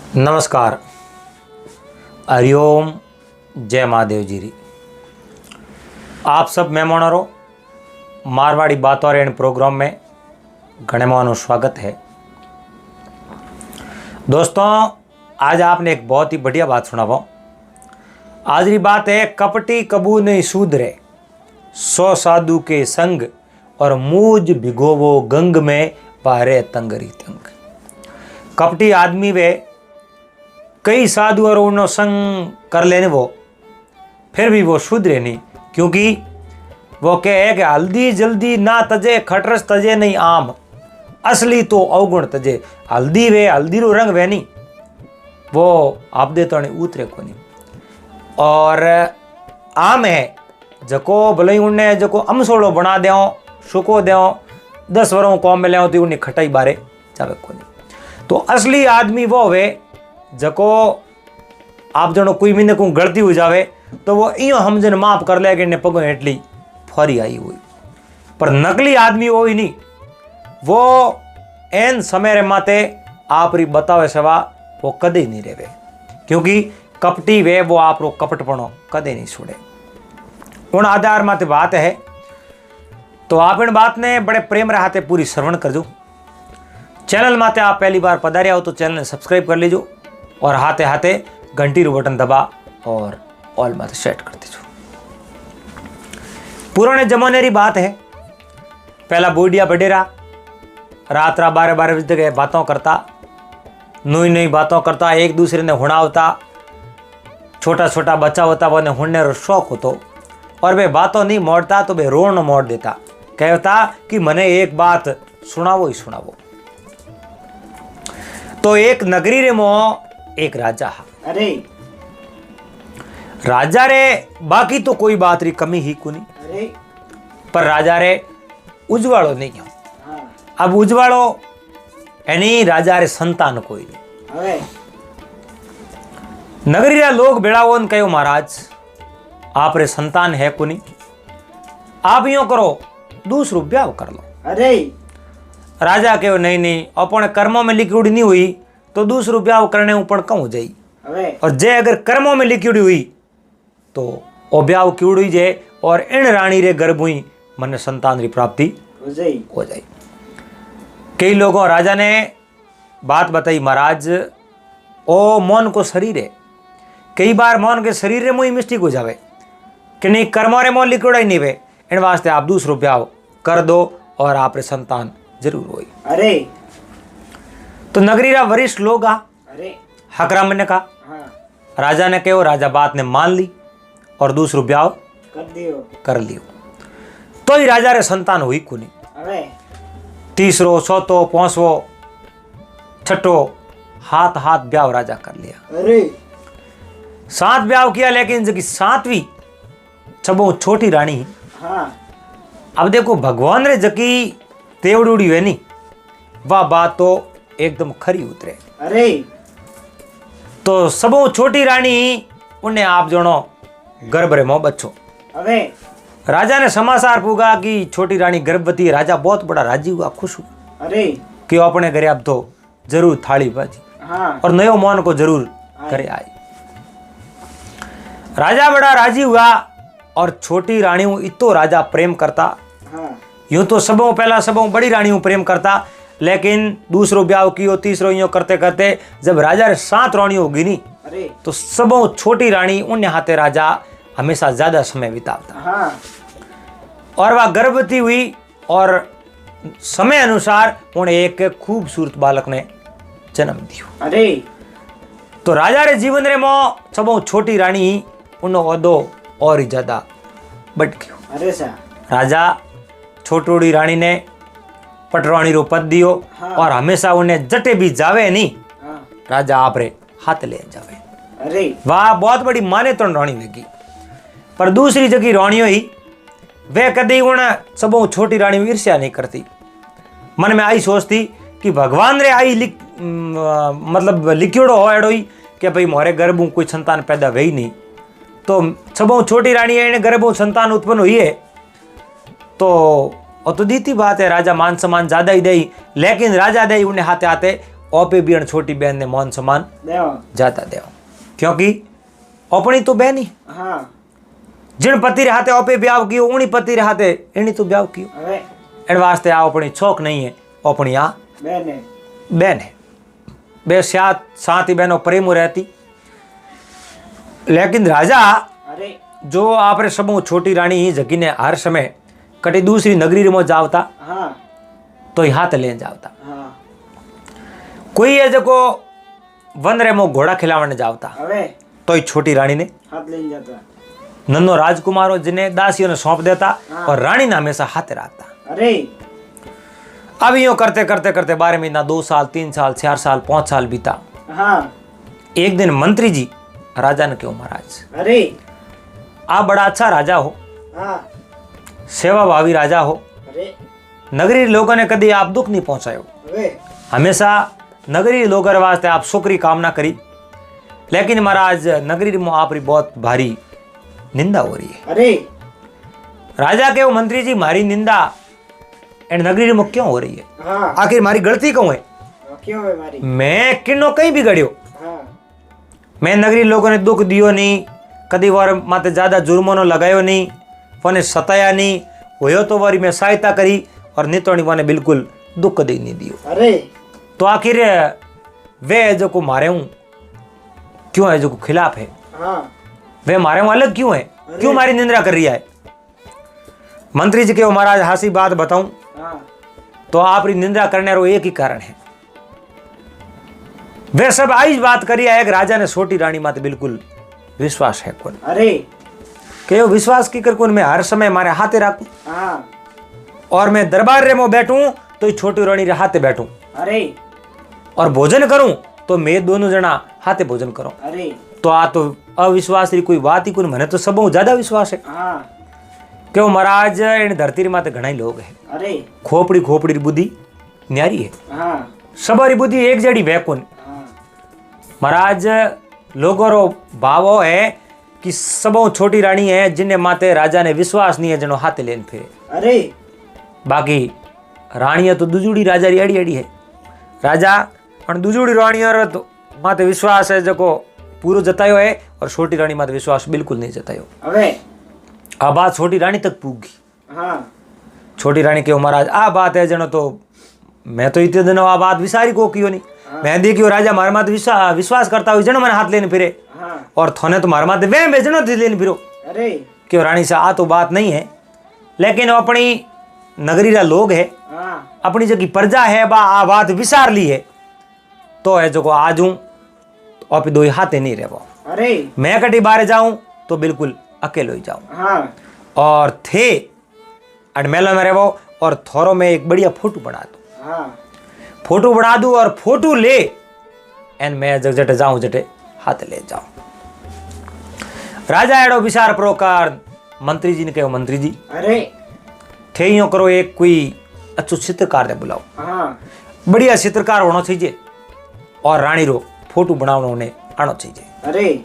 नमस्कार, हरिओम, जय महादेव जी री। आप सब मेहमानों मारवाड़ी बातों रे प्रोग्राम में घणे मानो स्वागत है। दोस्तों, आज आपने एक बहुत ही बढ़िया बात सुनावा। आज की बात है, कपटी कबू नहीं सुधरे, 100 साधु के संग और मूज भिगोवो गंग में पारे तंगरी तंग। कपटी आदमी वे कई साधु और उन्होंने संग कर लेने वो, फिर भी वो सुधरे नहीं, क्योंकि वो कहे कि हल्दी जल्दी ना तजे, खटरस तजे नहीं आम, असली तो अवगुण तजे। हल्दी वे हल्दी रो रंग वे नहीं, वो आप दे तो नहीं उतरे को नहीं। और आम है जको भले उन्हें जको अमसोड़ो बना दे, सुको दे, 10 वरों कौम में ले तो उन्हें खटाई बारे जावे को नहीं। तो असली आदमी वो वे जको आप जनो कोई मिने को गलती हो जावे तो वो इं हमजन माफ कर ले कि पगो हेटली फरी आई हुई। पर नकली आदमी वो ही नहीं, वो एन समय रे माते आप री बतावे सेवा वो कदे नहीं रेवे, क्योंकि कपटी वे वो आप रो कपटपणो कदे नहीं छोड़े। उन आधार माते बात है, तो आप इन बात ने बड़े प्रेम रहते पूरी श्रवण करजो। चैनल माते आप पहली बार पधारिया हो तो चैनल ने सब्सक्राइब कर लीजो और हाथे हाथे घंटी रू बटन दबा और ऑल माते सेट कर दीजो। पुराने जमाने री बात है, पहला बूढ़िया बडेरा रात 12-12 बजे तक बातों करता, नई नई बातों करता, एक दूसरे ने हुणावता। छोटा छोटा बच्चा होता वो ने हुड़ने रो शौक होतो, और वे बातों नहीं मोड़ता तो वे रोण मोड़ देता, कहता कि मने एक बात सुनावो ही सुनावो। तो एक नगरी रे मो एक राजा हा। अरे राजा रे बाकी तो कोई बात री कमी ही को नहीं, अरे पर राजा रे उजवाड़ो नहीं हो। हाँ अब उजवाड़ो यानी राजा रे संतान कोई नहीं। अरे नगरी रे लोग बेड़ावो ने कहो, महाराज आप रे संतान है को नहीं, आप यूं करो दूसरो ब्याह कर लो। अरे राजा कहो नहीं नहीं, अपन कर्मों में लिखी नहीं हुई तो दूसरो ब्याह करने ऊपर कहूँ जाई, अरे और जे अगर कर्मों में लिखी हुई तो ओ ब्याह क्यूड़ी जे और इन रानी रे गर्भ हुई मन संतान री प्राप्ति हो जाई। कई लोगों राजा ने बात बताई, महाराज ओ मौन को शरीर है, कई बार मौन के शरीर रे मुई मिस्टेक हो जावे कि नहीं कर्मों रे मौन लिखोड़ा ही नहीं वे, इन वास्ते आप दूसरो ब्याह कर दो और आप रे संतान जरूर होई। अरे तो नगरी रा वरिष्ठ लोग आ अरे हकराम ने कहा, हाँ राजा ने कहो, राजा बात ने मान ली और दूसरो ब्याह कर लियो। तो ही राजा रे संतान हुई को नहीं। अरे तीसरो, चौथो, पांचवो, छठो हाथ हाथ ब्याह राजा कर लिया। अरे 7 ब्याह किया, लेकिन जबकि 7वीं छबो छोटी रानी। हाँ अब देखो भगवान रे जकी तेवड़ूड़ी है नहीं, वह बात तो एकदम खरी उतरे। अरे तो सबो छोटी रानी उन्हें आप जनो गर्भ रे मो बच्चो। अरे राजा ने समाचार पूगा कि छोटी रानी गर्भवती है। राजा बहुत बड़ा राजी हुआ, खुश हुआ अरे कि अपने घरे अब तो जरूर थाली बाजी हाँ और नयो मौन को जरूर करे आई। राजा बड़ा राजी हुआ और छोटी रानी इतो राजा प्रेम करता। हाँ यूं तो सबों पहला सबों बड़ी रानी प्रेम करता, लेकिन दूसरो ब्याह कियो, तीसरो यूं करते करते जब राजा रे 7 रानी होगी नहीं, अरे तो सबों छोटी रानी उन्हें हाथे राजा हमेशा ज्यादा समय बिताता। हाँ और वह गर्भवती हुई और समय अनुसार उन्हें एक खूबसूरत बालक ने जन्म दियो। अरे तो राजा रे जीवन रे मो सबों छोटी रानी उन्हों ओदो और ही ज्यादा बढ़ गयो। अरे सा राजा छोटोड़ी रानी ने पटरानी रो पद दियो। हाँ। और हमेशा उन्हें जटे भी जावे नहीं, हाँ राजा आप रे हाथ ले जावे। अरे वाह बहुत बड़ी माने तो रानी लगी। पर दूसरी जगह रानियों ही वे कदी उन सबों छोटी रानी ईर्ष्या नहीं करती, मन में आई सोचती कि भगवान रे आई मतलब लिखियोड़ो हो एडो ही कि भाई मोरे गर्भ कोई संतान पैदा हुई नहीं, तो सबों छोटी रानी ने गर्भ संतान उत्पन्न हुई है, तो दी थी बात है, राजा मान सम्मान ज्यादा ही दई, लेकिन राजा दई उन्हें हाथे हाथे ओपे भी अण छोटी बहन ने मान सम्मान देव जाता देव, क्योंकि अपनी तो बहन ही हाँ जिन पति रे हाथे ओपे ब्याह कियो उनी पति रे हाथे इनी तो ब्याह कियो हवे एन वास्ते आ अपनी छोक नहीं है, अपनी आ बहने बहन है। बे साथ ही बहनों प्रेम रहती। लेकिन राजा अरे जो आपरे सबों छोटी रानी ही जगी ने हर समय कटी दूसरी नगरी में जावता हाँ तो ही हाथ ले जावता। हाँ कोई है जो वन रे मो घोड़ा खिलावने जावता हवे तो ही छोटी रानी ने हाथ ले जाता नन्नो राजकुमारो जिन्हें दासियों ने सौंप देता हाँ। और रानी ने हमेशा हाथ रहता। अरे अब यूं करते करते करते 12 महीना 2 साल 3 साल 4 साल 5 साल बीता। हाँ एक दिन मंत्री जी राजा ने क्यों महाराज अरे आप बड़ा अच्छा राजा हो, हाँ सेवा भावी राजा हो, अरे नगरी लोगों ने कभी आप दुख नहीं पहुंचायो, हवे हमेशा नगरी लोगों के वास्ते आप सुख की कामना करी। लेकिन महाराज नगरी में आपरी बहुत भारी निंदा हो रही है। अरे राजा के वो मंत्री जी मारी निंदा एंड नगरी में क्यों हो रही है, हाँ आखिर मारी गलती क्यों है? क्यों है मारी मैं किन्नो कहीं बिगड़ियो, हाँ मैं नगरी लोगों ने दुख दियो नहीं, कदी वार माते ज्यादा जुर्मानो लगायो नहीं, वने सताया नहीं, होयो तो वारी मैं सहायता करी और नितोनी वाने बिल्कुल दुख कदी नहीं दियो। अरे तो आखिर वे जो को मारे हूं क्यों है, जो को खिलाफ है हाँ वे मारे हूं अलग क्यों है, क्यों मारी निंदा कर रही है? मंत्री जी के महाराज हासी बात बताऊं हाँ तो आपरी निंदा करने रो एक ही कारण है। वे सब आई बात करी है कि राजा ने छोटी रानी माते बिल्कुल विश्वास है कौन, अरे के वो विश्वास की कर कौन मैं हर समय मारे हाथे रखूं हाँ और मैं दरबार रे में बैठूं तो छोटी रानी रे हाथे बैठूं अरे और भोजन करूं तो मैं दोनों जना हाथे भोजन करो। अरे तो आ तो अविश्वास री कोई बात ही कोई, मैंने तो सबों ज्यादा विश्वास है हाँ क्यों महाराज इन धरती रे माते घणा ही लोग है, अरे खोपड़ी खोपड़ी री बुद्धि न्यारी है, हाँ सबरी बुद्धि एक जड़ी वह कौन। हाँ महाराज लोगों रो भाव है कि सबों छोटी रानी है जिन्हें माते राजा ने विश्वास नहीं है जनो हाथे लेन फिरे। अरे बाकी रानिया तो दुजुड़ी राजा री अड़ी अड़ी है, राजा और दुजुड़ी रानिया तो माते विश्वास है जो पूरो जतायो है और छोटी रानी माते विश्वास बिल्कुल नहीं जतायो। हवे आ बात छोटी रानी तक पूगी। हाँ छोटी रानी के महाराज आ बात है जनो तो मैं तो इतने दिनों आ बात विसारी को कियो नहीं, मैं देखियो राजा मारे माते विश्वास करता हुई जनो मैंने हाथ लेने फिरे हाँ और थोने तो मारे माते वे बेजनो लेने फिरो। अरे क्यों रानी से आ तो बात नहीं है, लेकिन अपनी नगरी रा लोग है, हाँ अपनी जगह प्रजा है बा आ बात विसार ली है तो है जो आज हूं और दो हाथे नहीं रहो। अरे मैं कटी बाहर जाऊं तो बिल्कुल अकेलो ही जाऊं हाँ और थे अडमेला में रहो और थोरो में एक बढ़िया फोटो बना दो, हाँ फोटो बना दूं और फोटो ले एन मैं जग जटे जाऊं जटे हाथ ले जाऊं। राजा एडो विचार प्रोकार मंत्री जी ने कहो मंत्री जी अरे थे यूं करो एक कोई अच्छो चित्रकार ने बुलाओ, हाँ बढ़िया चित्रकार होना चाहिए और रानी रो फोटो बनावनो ने आनो चाहिए। अरे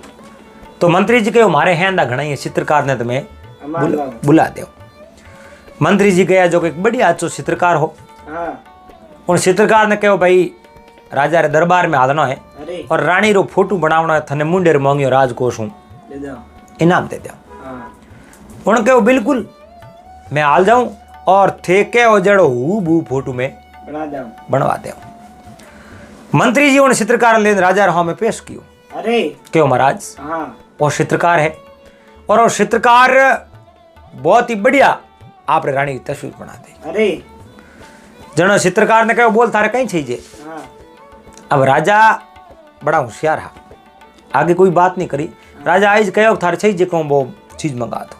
तो मंत्री जी कहो मारे हैंदा घना ही चित्रकार ने तुम्हें मान लो बुला दो। मंत्री जी गया जो एक बढ़िया अच्छो चित्रकार हो, हाँ उन चित्रकार ने कहो भाई राजा रे दरबार में आदनो है अरे और रानी रो फोटो बनावनो है, थने मुंडे रे मांगियो राजकोष हूं दे दो इनाम दे दो। हाँ उन कहो बिल्कुल मैं हाल जाऊं और थे कहो जड़ो हू बू फोटो में बना दो बनवा दो। मंत्री जी उन चित्रकार ले राजा रहा में पेश कियो। अरे क्यों महाराज हाँ वो चित्रकार है और वो चित्रकार बहुत ही बढ़िया आप रानी की तस्वीर बना दे। अरे जनो चित्रकार ने कहो बोल थारे कहीं चाहिए। हाँ अब राजा बड़ा होशियार है, आगे कोई बात नहीं करी। राजा आज कहो थारे चाहिए कहूँ वो चीज मंगा दो।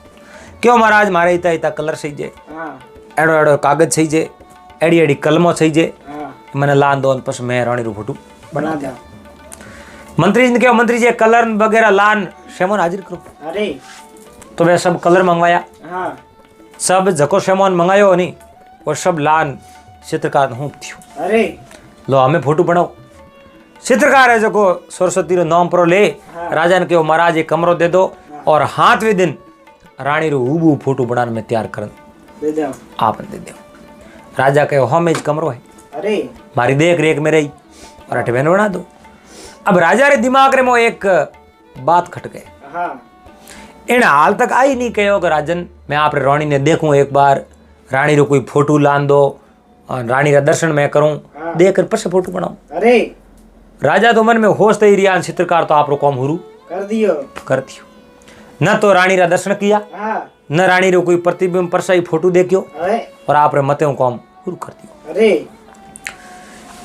क्यों महाराज मारे इता इता कलर चाहिए, हाँ एड़ो एड़ो कागज चाहिए, एड़ी एड़ी कलमो चाहिए, हाँ मैंने लान दो पस मैं रानी रू फोटो बना दो मंत्री जी ने कहो मंत्री जी कलर वगैरह लान शेमोन हाजिर करो। अरे तो वे सब कलर मंगवाया, हाँ सब जको शेमोन मंगायो नहीं और सब लान चित्रकार हूँ थियो। अरे लो हमें फोटो बनाओ। चित्रकार है जो सरस्वती रो नाम पर ले राजा ने कहो महाराज एक कमरो दे दो और हाथवे दिन रानी रो हूबू फोटो बनाने में तैयार कर दे दो आप दे दो। राजा कहो हम इज कमरो है अरे मारी देख रेख में रही और अठवेन बना दो। अब राजा रे दिमाग रे मो एक बात खट गए। हाँ इन हाल तक आई नहीं कहो कि राजन मैं आप रानी ने देखूं एक बार, रानी रो कोई फोटो लान दो और रानी का दर्शन मैं करूं, हाँ। देख कर पछ फोटो बनाऊं। अरे राजा तो मन में होश तई रिया, चित्रकार तो आप रो काम हुरू कर दियो। कर दियो। न तो रानी रा दर्शन किया, हाँ न रानी रो कोई प्रतिबिंब परसाई फोटो देखियो, अरे और आप रे मते काम हुरू कर दियो। अरे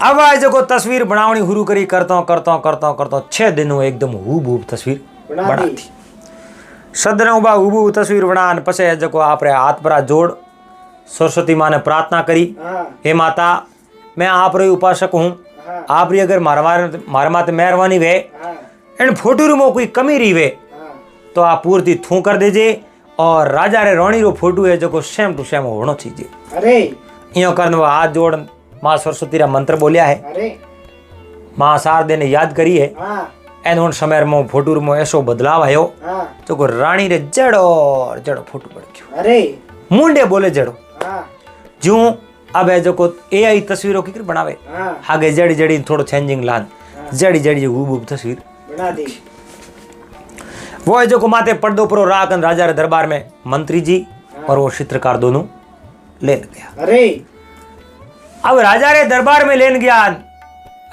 अब आज को तस्वीर बनावनी हुरू करी, करता 6 दिनों एकदम हूबहू तस्वीर बना बना दी। दी। सदनों बा हूबहू तस्वीर बनान पछे जको आपरे हाथ पर जोड़ सरस्वती माँ ने प्रार्थना करी, हाँ हे माता मैं आप रे उपासक हूँ, हाँ आप री अगर मारा माते मेहरबानी वे हाँ इन फोटो में कोई कमी रही वे हाँ तो आप पूर्ति थू कर दीजिए, और राजा रे रानी रो फोटो है जो सेम टू सेम होना चाहिए। अरे यो करने हाथ जोड़ माँ सरस्वती रा मंत्र बोलिया है, अरे माँ शारदे ने याद करी है। हाँ एन उन समय में फोटो में ऐसो बदलाव आयो हाँ तो को रानी रे जड़ो फोटो पड़ गयो, अरे मुंडे बोले जड़ो हाँ जो अब है जो को एआई तस्वीरों की बनावे हाँ आगे जड़ी जड़ी थोड़ो चेंजिंग लान जड़ी जड़ी हूबहू तस्वीर बना दी। वो है जो को माथे पर्दो पर राकन राजा रे दरबार में मंत्री जी और वो चित्रकार दोनों लेन गया। अरे अब राजा रे दरबार में लेन गया,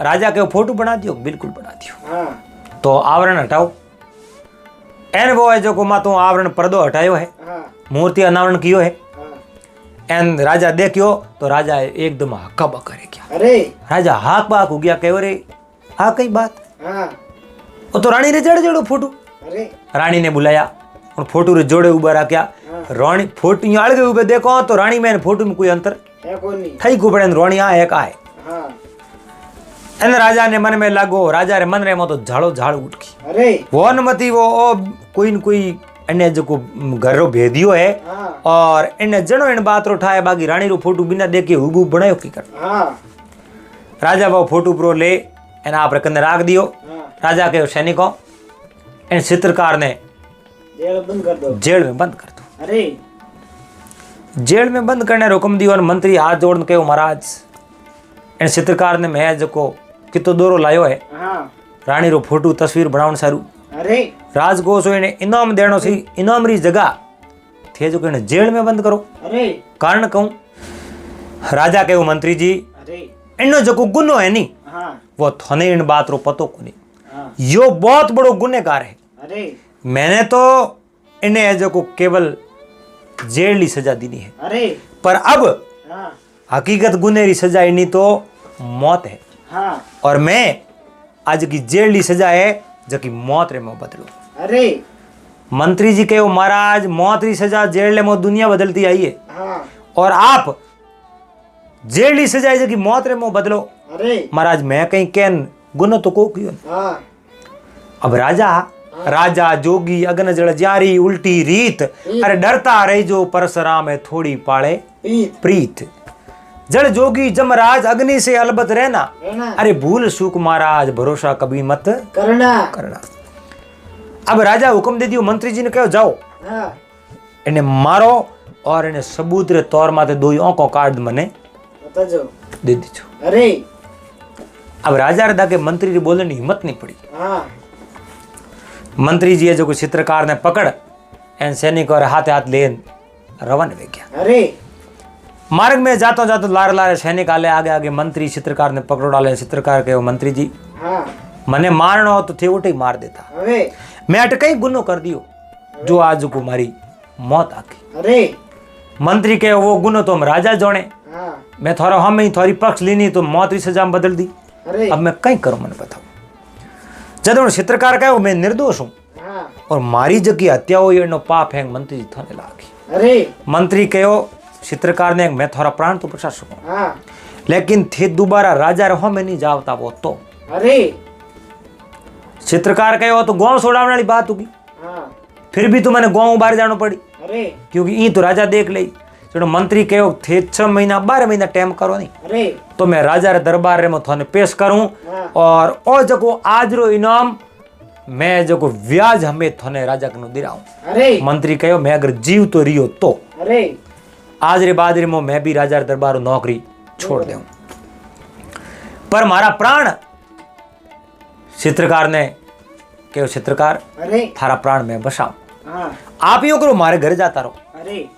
राजा के फोटो बना दियो, बिल्कुल बना दियो। हाँ तो आवरण हटाओ, एन वो है जो को मातो आवरण पर्दो हटायो है, हाँ मूर्ति अनावरण कियो है। हाँ एन राजा देखियो तो राजा एकदम हक्का बक्का रह गया। अरे राजा हाक बाक हो गया, कहो रे आ कई बात, हाँ वो तो रानी रे जड़ जड़ो फोटो। अरे रानी ने बुलाया और फोटो रे जोड़े उबा रखा। रानी फोटो यहाँ अड़गे उबे देखो तो रानी में फोटो में कोई अंतर है कौन नहीं। थई को पड़े, रानी आ है का है। हाँ एन राजा ने मन में लागो, राजा रे मन रे मो तो झाड़ो झाड़ उठ गई। अरे वो अनुमति वो कोई न कोई अन्य जो को घर रो भेदियो है, हाँ और इन जनो इन बात रो ठाए बाकी रानी रो फोटो बिना देखे हुबहू बनायो की कर। हाँ राजा वो फोटो प्रो ले एना आप कने राख दियो। हाँ राजा के सैनिकों इन चित्रकार ने जेल बंद कर दो। जेल में बंद कर दो। अरे जेल में बंद करने हुक्म दियो और मंत्री हाथ जोड़ के महाराज इन चित्रकार ने मैं जो को कितो दोरो लायो है, हाँ रानी रो फोटो तस्वीर बनावन सारू अरे राजकोष इने इनाम देनो सी, इनाम री जगह थे जो कि जेल में बंद करो। अरे कारण कहूं राजा के मंत्री जी अरे इनो जो को गुनो है नी हाँ वो थने इन बात रो पतो को नहीं, हाँ यो बहुत बड़ो गुनेगार है। अरे मैंने तो इन्हें जो को केवल जेल ली सजा दी है, अरे पर अब हाँ हकीकत गुने री सजा इन्हीं तो मौत है, हाँ और मैं आज की जेल ली सजा है जो कि मौत रे में बदलू। अरे मंत्री जी कहो महाराज मौत री सजा जेल में दुनिया बदलती आई है, हाँ और आप जेल ली सजा है जो कि मौत रे में बदलो। अरे महाराज मैं कहीं कैन गुनो तो को कियो। हाँ अब राजा जोगी अगन जड़ जारी उल्टी रीत, अरे डरता रही जो परशुराम है थोड़ी पाले पीत प्रीत। जड़ जोगी जमराज अग्नि से अलबत रहना, रहना। अरे भूल सुख महाराज भरोसा कभी मत करना। अब राजा हुक्म दे दियो, मंत्री जी ने कहो जाओ हाँ इन्हें मारो और इन्हें सबूत रे तौर माते दो आंखों काट मने बता जो दे दीजो। अरे अब राजा रे के मंत्री री बोलने की हिम्मत नहीं पड़ी। हाँ मंत्री जी जो चित्रकार ने पकड़ एन सैनिक और हाथ हाथ लेन रवन वे गया। अरे मार्ग में जातो जातो लारे सैनिक आले आगे आगे मंत्री चित्रकार ने पकड़ो डाले। चित्रकार के मंत्री जी हाँ मने मारना हो तो थे उठे ही मार देता, अरे मैं अटकई गुनो कर दियो जो आज को मारी मौत आकी। अरे मंत्री के वो गुनो तो हम राजा जोड़े, हाँ मैं थोड़ा हम ही थोड़ी पक्ष लेनी तो मौत की सजा में बदल दी। अरे अब मैं कहीं करूं मैंने बताओ। जब चित्रकार कहो मैं निर्दोष हूं हाँ और मारी जगी हत्या हो ये पाप है, मंत्री जी थाने लागी। अरे मंत्री कहो चित्रकार ने मैं थोड़ा प्राण तो बचा सकूं, हाँ लेकिन थे दोबारा राजा रहो मैं नहीं जावता वो तो। अरे चित्रकार कहो तो गांव छोड़ाने वाली बात होगी, हाँ फिर भी तो मैंने गांव बाहर जाना पड़ी अरे क्योंकि ई तो राजा देख ले। जो मंत्री कहो थे 6 महीना 12 महीना टाइम करो नहीं अरे तो मैं राजा रे दरबार रे में थाने पेश करूं, हाँ और ओ जको आज रो इनाम मैं जको व्याज हमें थाने राजा कनु दिराऊं। अरे मंत्री कहो मैं अगर जीव तो रियो तो अरे आज रे बाद रे मैं भी राजा रे दरबार नौकरी छोड़ दूं, पर मारा प्राण चित्रकार ने कहो चित्रकार अरे थारा प्राण में बसाओ हाँ आप यूं करो मारे घर जाता रहो अरे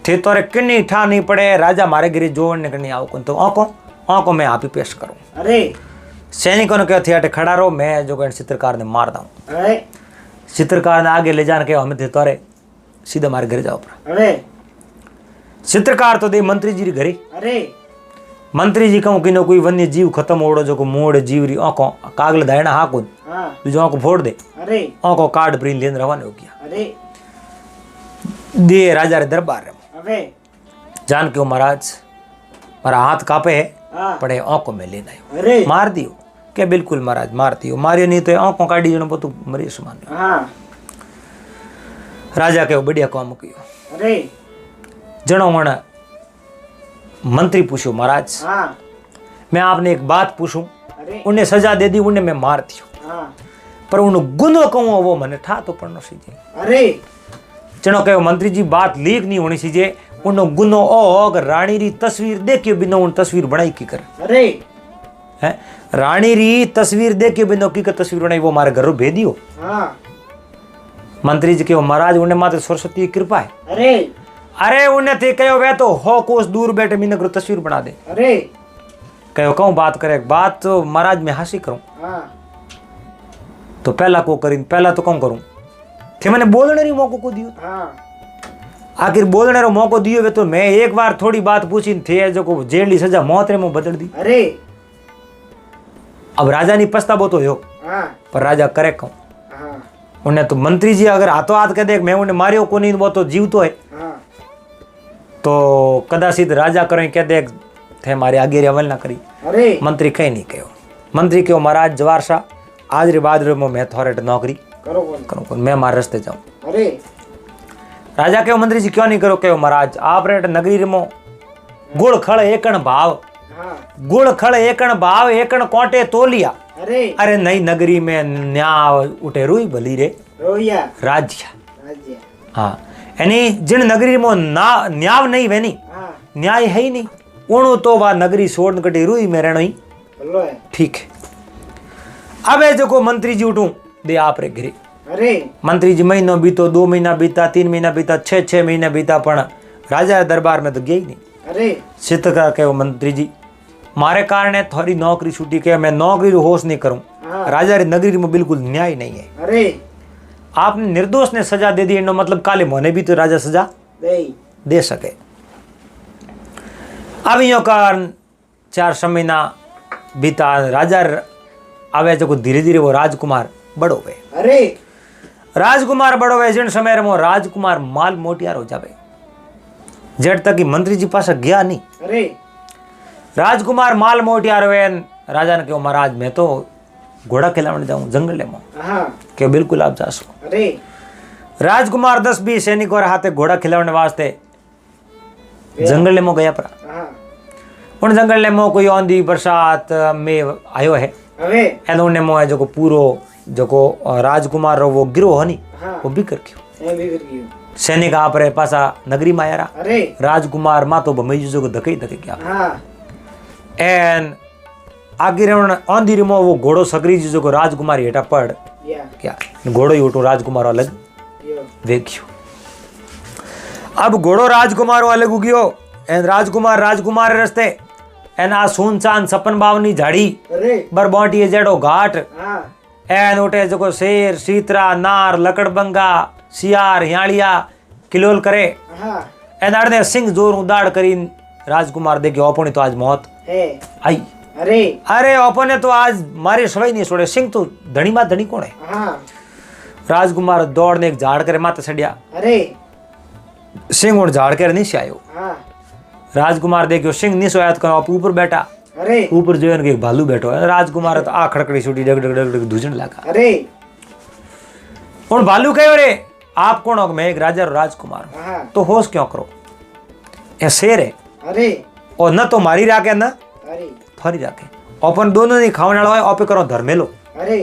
थे तोरे किन्नी ठा नहीं पड़े राजा मारे घरे जोड़ने करनी आओ कौन तो आंखों में आप ही पेश करूं अरे सैनिकों ने कहा थिएटर खड़ा रहो मैं जो कह चित्रकार ने मार दूं अरे चित्रकार ने आगे ले जाने के हमें थे तोरे सीधा मारे घर जाओ पर अरे चित्रकार तो दे मंत्री जी री घरे अरे मंत्री जी कहूं कि कोई वन्य जीव खत्म होड़ो जो को मोड़ जीव री आंखों कागल दायना हाकुन हाँ जो आंखों फोड़ दे अरे आंखों कार्ड प्रिंट लेन रवाना हो गया अरे दे राजा रे दरबार रे अबे जान के महाराज मारा हाथ कापे है हाँ पड़े आंखों में लेना आयो अरे मार दियो के बिल्कुल महाराज मार दियो मारियो नहीं तो आंखों काटी जनो तो मरी समान हाँ राजा के बढ़िया काम कियो अरे जनो वण मंत्री पूछो महाराज हाँ मैं आपने एक बात पूछूं अरे उन्हें सजा दे दी उन्हें मैं मार दियो हाँ पर उन्हें गुनो कहूं वो मने ठा तो पड़नो सीजे अरे जनो कहो मंत्री जी बात लीक नहीं होनी सीजे उन्हें गुनो ओ अगर रानी री तस्वीर देखियो बिना उन तस्वीर बनाई की कर अरे है रानी री तस्वीर देखियो बिना की कर तस्वीर बनाई वो मारे घर भेज दियो हाँ मंत्री जी कहो महाराज उन्हें माते सरस्वती की कृपा है अरे अरे उन्हें थे कहो वे तो हो कोस दूर बैठे मीने करो तस्वीर बना दे अरे कहो कहूँ बात करे बात तो महाराज मैं हासिल करूं हाँ तो पहला को करी पहला तो कौन करूं थे मैंने बोलने री मौको को दियो हाँ आखिर बोलने रो मौको दियो वे तो मैं एक बार थोड़ी बात पूछी थे जो को जेल ली सजा मौत रे मुंह बदल दी अरे अब राजा नहीं पछतावो तो हो हाँ पर राजा करे कहूं हाँ उन्हें तो मंत्री जी अगर हाथों हाथ कह देख मैं उन्हें मारियो को नहीं वो तो जीव तो है हाँ तो कदाचित राजा करें कह देख थे मारे आगे अमल ना करी अरे मंत्री कहीं नहीं कहो मंत्री कहो महाराज जवार शाह आज रे बाद रे मैं थोड़े नौकरी करो कौन करूं मैं मारे रास्ते जाऊं अरे राजा कहो मंत्री जी क्यों नहीं करो कहो महाराज आप रेट नगरी रे मो गुड़ खड़ एकण भाव हाँ गुड़ खड़ एकण भाव एकण कोटे तोलिया अरे अरे नई नगरी में न्याय उठे रुई भली रे रोया राज्य राज्य हाँ यानी जिन नगरी में ना न्याय नहीं वेनी हाँ न्याय है ही नहीं उणु तो वा नगरी छोड़ कटी रुई में रहना ही बोलो है ठीक है अब जो को मंत्री जी उठूं दे आप रे घरे अरे मंत्री जी महीनो बीतो 2 महीना बीता 3 महीना बीता 6 महीना बीता पण राजा दरबार में तो गई नहीं अरे चित्रकार कहो मंत्री जी मारे कारण थोड़ी नौकरी छुट्टी के मैं नौकरी रो होश नहीं करूं हाँ राजा री नगरी में बिल्कुल न्याय नहीं है अरे आपने निर्दोष ने सजा दे दी इनो मतलब काले मोने भी तो राजा सजा दे दे सके अब यो कारण 4 महीना बीता राजा आवे जो धीरे धीरे वो राजकुमार बड़ो वे अरे राजकुमार बड़ो वे जिन समय रे वो राजकुमार माल मोटियार हो जावे जेठ तक ही मंत्री जी पास गया नहीं अरे राजकुमार माल मोटियार वे राजा ने कहो महाराज मैं तो घोड़ा खिलाने जाऊं जंगल में हाँ के बिल्कुल आप जा सको अरे राजकुमार 10-20 सैनिकों हाथे घोड़ा खिलाने वास्ते जंगल में गया पर हाँ उन जंगल में कोई आंधी बरसात में आयो है अबे एनो ने मोए जो को पूरो जो को राजकुमार रो वो गिरोह हनी हाँ वो बिकर क्यों मैं भी कर गई सैनिक आप रे पासा नगरी में आया अरे राजकुमार मा तो बमई जो को धके क्या हाँ एन आगे आंधी रे वो घोड़ो सकरी जो को राजकुमार हेठा पड़ या क्या घोड़ो ही उठो राजकुमार अलग यो देखियो अब घोड़ो राजकुमार अलग उगियो एन राजकुमार रस्ते एन आ सुनसान सपन बावनी झाड़ी अरे बरबोटी जेड़ो घाट हाँ एन उठे जो शेर सीतरा नार लकड़बंगा सियार हियालिया किलोल करे हाँ एन अड़ने सिंह जोर उदाड़ करी राजकुमार देखियो अपनी तो आज मौत है आई अरे अरे अपने तो आज मारे सवाई नहीं छोड़े सिंह तो धनी बात धनी कौन है हाँ राजकुमार दौड़ने एक झाड़ करे माते सड़िया अरे सिंह उन झाड़ कर नहीं आयो हाँ राजकुमार देखियो सिंह नहीं सोया तो आप ऊपर बैठा अरे ऊपर जो है एक भालू बैठो है राजकुमार तो आ खड़खड़ी छुटी डग डग डग डग धुजन लगा अरे उन भालू कहो रे आप कौन हो मैं एक राजा और राजकुमार हूं हाँ तो होश क्यों करो ये शेर है अरे और न तो मारी राखे न अरे फरी राखे अपन दोनों नहीं खाने वाला है ओपे करो धर्मेलो अरे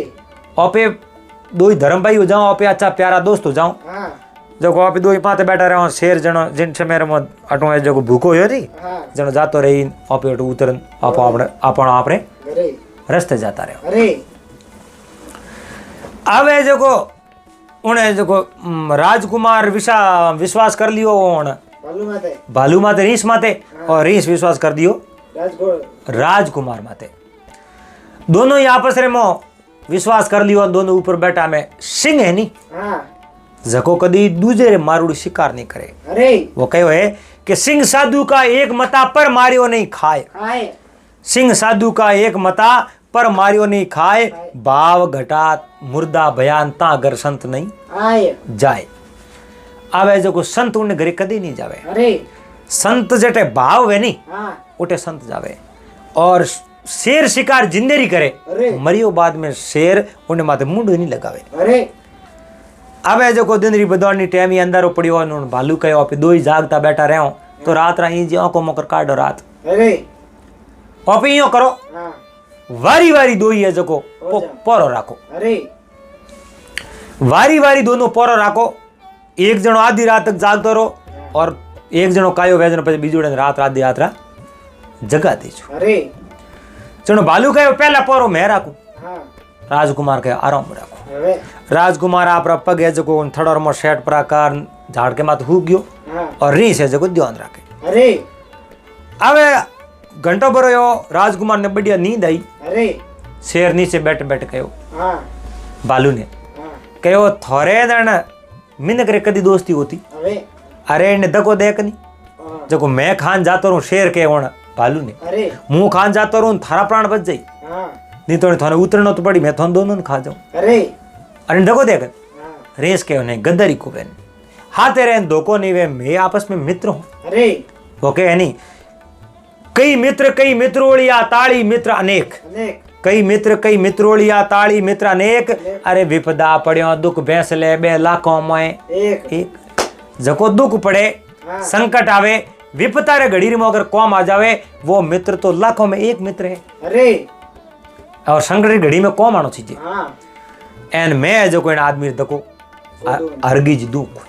ओपे दो ही धर्म भाई हो जाओ ओपे अच्छा प्यारा दोस्त हो जाओ हाँ जो को ओपे दो ही पाते बैठा रहो शेर जनो जिन समय रे अटो है जो भूखो हो री हाँ जनो जातो रही ओपे अटो उतरन आप आपने अरे रस्ते जाता रहो अरे હવે જોકો उन्हें जो राजकुमार विश्वास कर लियो भालू माते रीस माते और रीस विश्वास कर दियो राजकुमार माते। दोनों ही आपस रे मो विश्वास कर लियो। दोनों ऊपर बैठा में सिंह है नी जको कदी दूजे रे मारूड़ी शिकार नहीं करे। अरे वो कहो है कि सिंह साधु का एक मता पर मारियो नहीं खाए। सिंह साधु का एक मता पर मारियो नहीं खाए। भाव घटा मुर्दा बयान ता अगर संत नहीं आए जाए। आवे जो को संत उन्हें घरे कदी नहीं जावे। अरे संत जटे भाव है नी उठे संत जावे। और शेर शिकार जिंदेरी करे मरियो बाद में शेर उन्हें माथे मुंड नहीं लगावे। अरे आवे जो को दिनरी बदौनी टाइम ही अंदर पड़ियो उन भालू कहो पे दो ही जागता बैठा रहो तो रात रही जी आंखों मोकर काटो रात। अरे ओपी यो करो वारी वारी दो ही है जो को पोरो राखो। अरे वारी वारी दोनों पोरो राखो। एक जनो आधी रात तक जागतो रहो और एक जनो कायो वे जनो पे बीजो रात रात यात्रा जगा दीजो। अरे जनो भालू कहो पहला पोरो मैं राखू। राजकुमार कहे आराम राखो। राजकुमार आप पग है जो थड़र मो सेट प्रकार झाड़ के माथ हुक गयो और रीस है जो ध्यान राखे। अरे अबे घंटो भरो यो राजकुमार ने बढ़िया नींद आई। अरे शेर नीचे बैठ बैठ कहो भालू ने कहो थोड़े दिन मिनक रे कदी दोस्ती होती। अरे इन्हें दको देख नहीं जो मैं खान जातो रहूं शेर के होना भालू ने मुंह खान जातो रहूं थारा प्राण बच जाई नहीं तो थाने उतरनो तो पड़ी मैं थान दोनों ने खा जाऊं। अरे दको देख रेस के नहीं गद्दारी को बहन हाथे रहे धोखो नहीं वे मैं आपस में मित्र हूं। वो कहे नहीं कई मित्रोड़िया ताली मित्र अनेक। कई मित्रोड़िया ताली मित्र अनेक। अरे विपदा पड़ियो दुख भैंस ले बे लाखों में एक। जको दुख पड़े संकट आवे विपता रे घड़ी में अगर कौम आ जावे वो मित्र तो लाखों में एक मित्र है। अरे और संकट री घड़ी में कौम आनो चाहिए एन मैं जो कोई आदमी दको अर्गिज दुख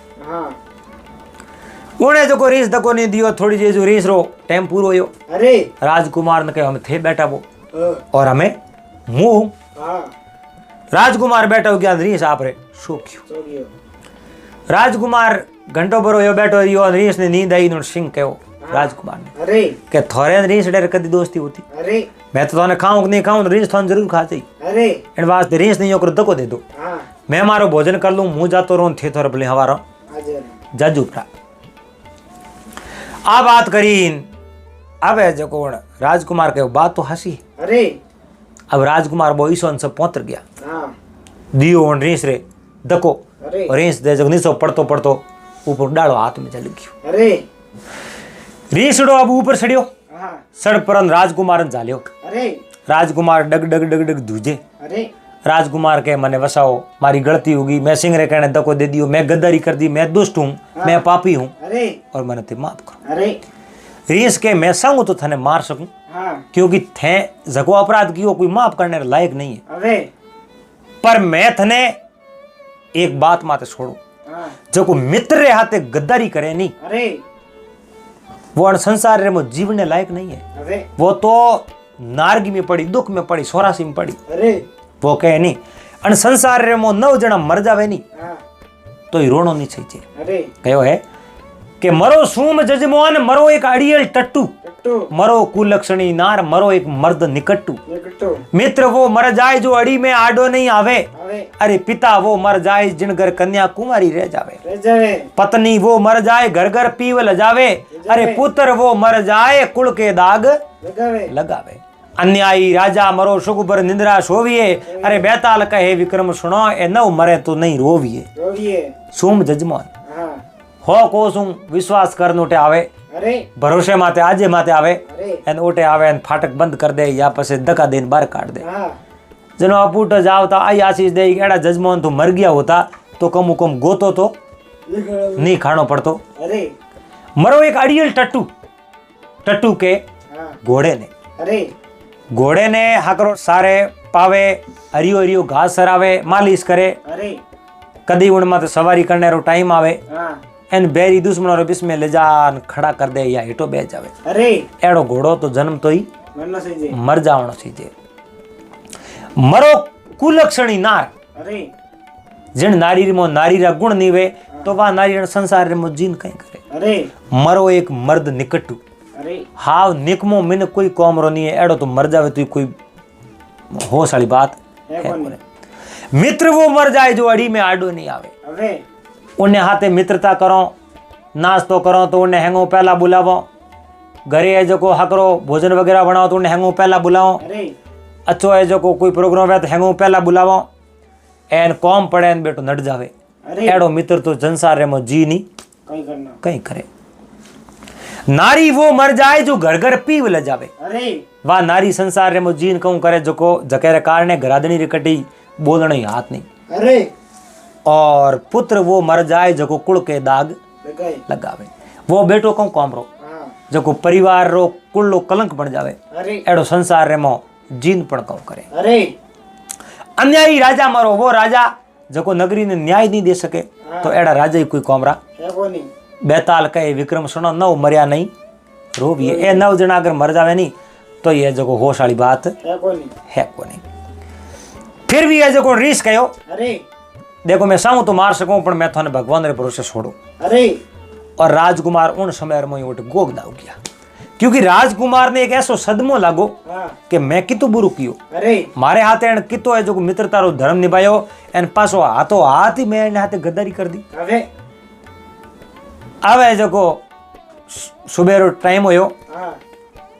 उन्हें जो को रीस दको नहीं दियो थोड़ी जी जो रीस रो टाइम पूरो होयो। अरे राजकुमार ने कहे हम थे बैठा वो और हमें मुंह राजकुमार बैठा हो गया रीस आप रे सो क्यों। राजकुमार घंटो भरो यो बैठो यो रीस ने नींद आई सिंह कहो राजकुमार ने अरे के थोड़े रीस डेर कदी दोस्ती होती। अरे मैं तो थाने खाऊं कि नहीं खाऊं रीस थाने जरूर खा जाई। अरे इन वास्ते रीस नहीं होकर दको दे दो मैं मारो भोजन कर लूं मुंह जातो रहूं थे थोड़ा भले हवारा जाजू प्रा आ बात करीन। अब है जो कौन राजकुमार के बात तो हंसी। अरे अब राजकुमार वो ईसोन से पहुंच गया दियो on रीस रे दको रीस दे जग नीचो पड़तो पड़तो ऊपर डालो हाथ में चल गयो। अरे रीसड़ो अब ऊपर सड़ियो सड़ परन राजकुमार ने झालियो। अरे राजकुमार डग डग डग डग दूजे। अरे राजकुमार के मने वसाओ मारी गलती होगी मैं सिंह रे कहने दको दे दियो मैं गद्दारी कर दी मैं दुष्ट हूँ मैं पापी हूँ और मैंने ते माफ करो। अरे रीस के मैं संग तो थाने मार सकूं क्योंकि थे जको अपराध कियो कोई माफ करने लायक नहीं है। अरे पर मैं थने एक बात माते छोड़ो जो को मित्र रे हाथे गद्दारी करे नहीं अरे वो संसार रे मो जीवने लायक नहीं है। अरे वो तो नारगी में पड़ी दुख में पड़ी सोरासी में पड़ी। अरे वो कहे नहीं अन संसार रे मो 9 जना मर जावे नहीं तो ही रोनो नहीं चाहिए। अरे कहो है कि मरो सूम जजमान मरो एक अड़ियल टट्टू मरो कुलक्षणी नार मरो एक मर्द निकट्टू। मित्र वो मर जाए जो अड़ी में आडो नहीं आवे। अरे पिता वो मर जाए जिन घर कन्या कुमारी रह जावे। पत्नी वो मर जाए घर घर पीवल जावे। अरे पुत्र वो मर जाए कुल के दाग लगावे। अन्यायी राजा मरो सुखबर निंद्रा सोविए। अरे बेताल कहे विक्रम सुनो ए नव मरे तो नहीं रोविए। सूम जजमान हो को सुं विश्वास करन उठे आवे भरोसे माते आजे माते आवे एन उठे आवे एन फाटक बंद कर दे या पसे धक्का देन बाहर काट दे। जनो अपूट जावता आई आशीष दे एड़ा जजमान तो मर गया होता तो कम हुकम गोतो तो नहीं खानो पड़तो। मरो एक अड़ियल टट्टू के घोड़े ने हाकरो सारे पावे हरियो हरियो घास सरावे मालिश करे। कदी उन मत सवारी करने रो टाइम आवे एन बेरी दुश्मनों रे बीच में ले जान खड़ा कर दे या हेठो बैठ जावे। अरे एड़ो घोड़ो तो जन्म तो ही मर जावनो चाहिए। मरो कुलक्षणी नार जिन नारी मो नारी रा गुण नीवे तो वा नारी संसार मो जीन कहीं करे। अरे मरो एक मर्द निकटू अरे हाव निकमो मिन कोई कौमरो नहीं है एड़ो तो मर जावे तो कोई होश वाली बात है कोने। मित्र वो मर जाए जो अड़ी में आडो नहीं आवे। अरे उन्हें हाथे मित्रता करो नाश्तो करो तो उन्हें हैंगो पहला बुलावो। घरे है जो को हकरो भोजन वगैरह बनाओ तो उन्हें हैंगो पहला बुलाओ। अरे अच्छो है जो को कोई प्रोग्राम है तो हैंगो पहला बुलावो। एन कौम पड़े न बेटो नट जावे। एड़ो मित्र तो संसार में जी नहीं कहीं करे। नारी वो मर जाए जो घर घर पीव ले जावे। अरे वाह नारी संसार में जीन कहूं करे जो को जकेरे कारणे घरादनी रिकटी बोलने ही हाथ नहीं। अरे और पुत्र वो मर जाए जो को कुल के दाग लगावे। वो बेटो कहूं कौमरो जो को परिवार रो कुल रो कलंक बन जावे। अरे एड़ो संसार में जीन पण कहूं करे। अरे अन्यायी राजा मरो वो राजा जो को नगरी ने न्याय नहीं दे सके तो एड़ा राजा ही कोई कौमरा है कोनी। बेताल कहे विक्रम सुनो नव मरिया नहीं रोविए। ए 9 जना अगर मर जावे नहीं तो ये जो होश वाली बात है कोनी। फिर भी ये जो रीस कहो अरे देखो मैं चाहूं तो मार सकूं पर मैं थाने भगवान रे भरोसे छोड़ू। अरे और राजकुमार उन समय में उठ गोग दाव गया क्योंकि राजकुमार ने एक ऐसो सदमो लागो कि मैं कितो बुरु कियो। अरे मारे हाथे एन कितो है जो मित्रता रो धर्म निभायो एन पासो हाथो हाथ ही मैं एने हाथे गद्दारी कर दी। अरे अब जो को सुबह रो टाइम होयो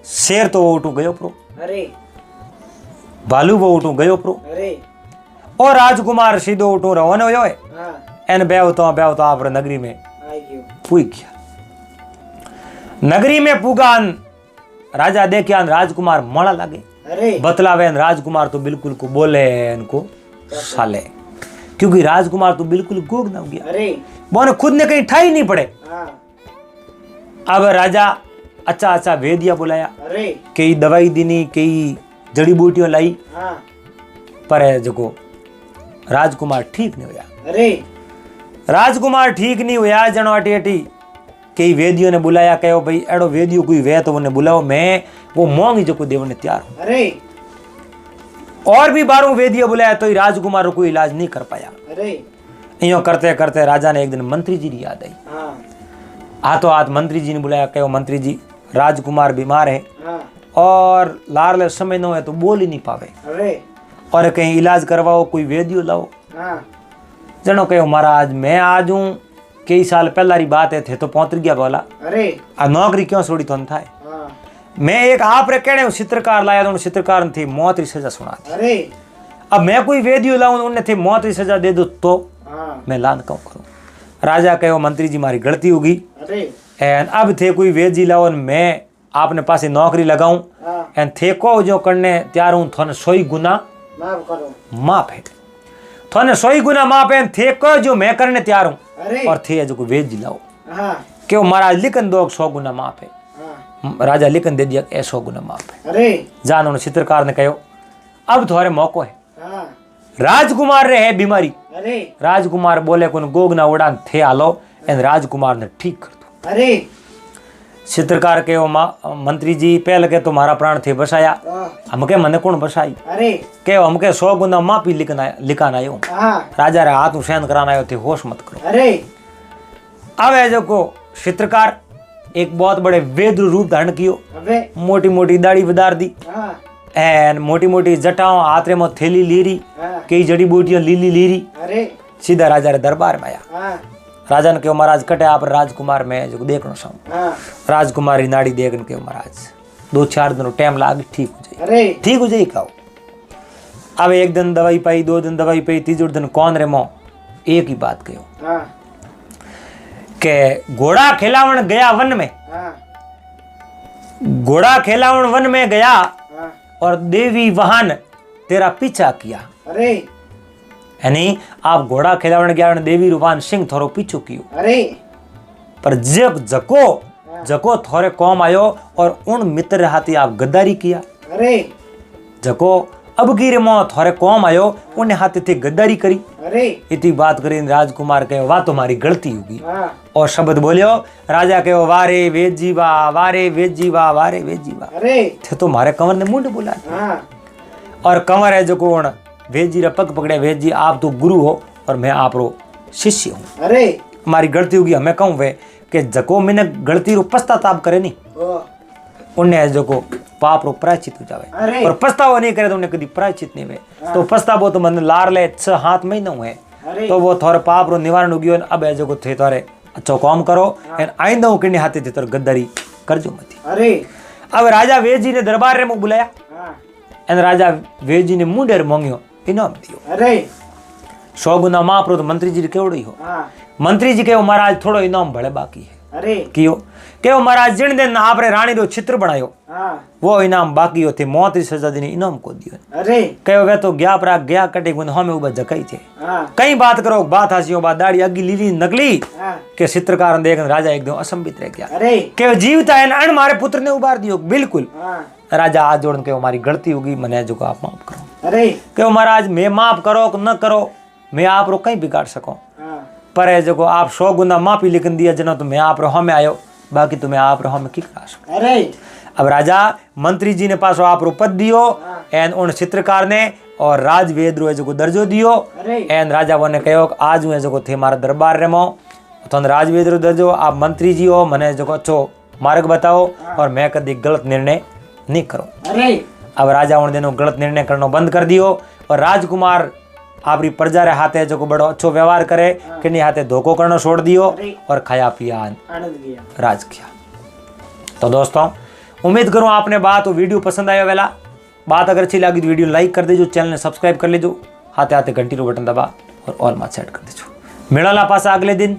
शेर तो वो उठू गयो प्रो। अरे भालू वो उठू गयो प्रो। अरे और राजकुमार सीधो उठू रवाना होयो है। एन बेव तो आप नगरी में पुई गया। नगरी में पुगान राजा देखिया राजकुमार मड़ा लागे। अरे बतलावे राजकुमार तो बिल्कुल को बोले इनको साले क्योंकि राजकुमार तो बिल्कुल गोग ना हो गया। अरे बोने खुद ने कहीं ठाई नहीं पड़े। अब राजा अच्छा वेदिया बुलाया। अरे कई दवाई दीनी कई जड़ी बूटियों लाई पर जो राजकुमार ठीक नहीं हुआ। अरे राजकुमार ठीक नहीं हुआ जनो अटी अटी कई वेदियों ने बुलाया कहो भाई एड़ो वेदियो कोई वे तो उन्हें बुलाओ मैं वो मोंगी जो को देवने तैयार हूं। अरे और भी 12 वेदियों बुलाया तो राजकुमार को कोई इलाज नहीं कर पाया। अरे यूं करते करते राजा ने एक दिन मंत्री जी की याद आई। हाथों हाथ मंत्री जी ने बुलाया कहो मंत्री जी राजकुमार बीमार है और लारले समय न है तो बोल ही नहीं पावे। अरे और कहीं इलाज करवाओ कोई वेदियो लाओ। जनो कहो महाराज मैं आज हूं कई साल पहला री बात है थे तो पहुंच गया बोला। अरे आ नौकरी क्यों छोड़ी तो था। मैं एक आप रे कहने चित्रकार लाया तो चित्रकार ने थी मौत री सजा सुना दी। अरे अब मैं कोई वेदियो लाऊं उन्हें थे मौत री सजा दे दो तो मैं लान क्यों करूं। राजा कहो मंत्री जी मारी गलती होगी एन अब थे कोई वेदी लाओ मैं आपने पास नौकरी लगाऊं एन थे को जो करने तैयार हूं थोने 100 गुना माफ है। थोने 100 गुना माफ है थे को जो मैं करने तैयार हूं। और थे जो वेद जिलाओ क्यों महाराज लिखन दो 100 गुना माफ है। राजा लिखन दे दिया 100 गुना माफ है। अरे जान उन्होंने चित्रकार ने कहो अब थोड़े मौको है। राजकुमार रे है बीमारी। अरे राजकुमार बोले को गोगना उड़ान थे आलो एन राजकुमार ने ठीक कर दो। अरे चित्रकार के मंत्री जी पहले के तुम्हारा प्राण थे बसाया हमके मने कौन बसाई। अरे के हमके 100 गुना माफी लिखाना आयो। राजा रे हाथ सहन कराना आयो थे होश मत करो। अरे अब है जो को चित्रकार एक बहुत बड़े वेद रूप धारण कियो। मोटी मोटी दाढ़ी बदार दी एन मोटी मोटी जटाओं हाथ में थैली लीरी कई जड़ी बूटियां लीली लीरी। अरे सीधा राजा रे दरबार में आया। राजा ने कहो महाराज कटे आप राजकुमार में जो देखना चाहूं। राजकुमारी नाड़ी देखने के महाराज 2-4 दिन टाइम लाग ठीक हो जाए। अरे ठीक हो जाए कहो। अब एक दिन दवाई पाई 2 दिन दवाई पाई 3 दिन कौन रे मो एक ही बात कहो के घोड़ा खिलावन गया वन में। घोड़ा खिलावन वन में गया और देवी वाहन तेरा पीछा किया। अरे यानी आप घोड़ा खिलावन गया देवी रूपान सिंह थोरो पीछू कियो। अरे पर जब जको थोरे कौम आयो और उन मित्र हाथी आप गद्दारी किया। अरे जको अब गिर मो थोरे कौम आयो उन्हें हाथी थे गद्दारी करी। अरे इतनी बात करी राजकुमार कहे वाह तुम्हारी गलती होगी और शब्द बोलियो। राजा कहो वारे वेद जीवा वारे वेद जीवा वारे वेद जीवा। अरे थे तो मारे कंवर ने मुंड बोला और कंवर है जो कोण वेद जी रे पग पकड़े, वेद जी आप तो गुरु हो और मैं आप रो शिष्य हूँ। अरे हमारी गलती होगी, हमें कहूँ वे कि जको मैंने गलती रो पश्चाताप करे नहीं ओ उन्हें जो को पाप रो प्रायश्चित हो जावे, अरे और पछतावा नहीं करे तो उन्हें कभी प्रायश्चित नहीं हुए। तो पछतावो तो मन लार ले 6 हाथ में न हुए अरे तो वो थोड़े पाप रो निवारण होगी। अब जो को थे थोड़े अच्छो काम करो एन आइंदा किन्ने हाथे थे तो गद्दारी करजो मत। अरे अब राजा वेद जी ने दरबार रे मुख बुलाया हाँ एन राजा वेद जी ने मुंह डेर मांगियो इनाम दियो। अरे 100 गुना महाप्रो तो मंत्री जी केवड़ी हो। हाँ मंत्री जी कहो महाराज थोड़ो इनाम भले बाकी है। अरे कियो कहो महाराज जिन दिन आपरे रानी रो चित्र बनायो हाँ वो इनाम बाकी हो थे, मौत की सजा देने इनाम को दियो। अरे कहो वे तो गया परा गया कटे गुन हमें उबा जकाई थे। हाँ कई बात करो बात हासियो बात दाढ़ी अगी लीली नकली हाँ के चित्रकार देख राजा एकदम असंबित रह गया। अरे के जीवता है अण मारे पुत्र ने उबार दियो। बिल्कुल हाँ राजा आज जोड़न के हमारी गलती होगी, मने जो आप माफ करो। अरे कहो महाराज मैं माफ करो न करो मैं आप रो कहीं बिगाड़ सको, हाँ पर है जो आप 100 गुना माफी लिखन दिया जना तो मैं आप रहो में आयो, बाकी तुम्हें आप रहो में की करा सको। अरे अब राजा मंत्री जी ने पास आप रो पद दियो एन उन चित्रकार ने और राजवेद रो जो दर्जो दियो अरे एन राजा वो ने कहो आज हुए जो थे मारा दरबार रे मो तो राजवेद रो दर्जो आप मंत्री जी हो, मने जो अच्छो मार्ग बताओ और मैं कभी गलत निर्णय नहीं करो। अरे अब राजा उन दिनों गलत निर्णय करना बंद कर दियो और राजकुमार आपरी प्रजा रे हाथे जो बड़ो अच्छो व्यवहार करे किन्हीं हाथे धोखो करना छोड़ दियो और खाया पिया आनंद गया राज किया। तो दोस्तों उम्मीद करूं आपने बात और वीडियो पसंद आया वाला। बात अगर अच्छी लगी तो वीडियो लाइक कर दीजिए, चैनल ने सब्सक्राइब कर लीजिए, हाथे हाथे घंटी रो बटन दबा और ऑल में सेट कर दीजिए। मिला पास अगले दिन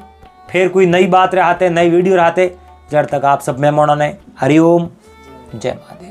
फिर कोई नई बात रहते नई वीडियो रहते। जब तक आप सब मेहमानों ने हरिओम जय महादेव।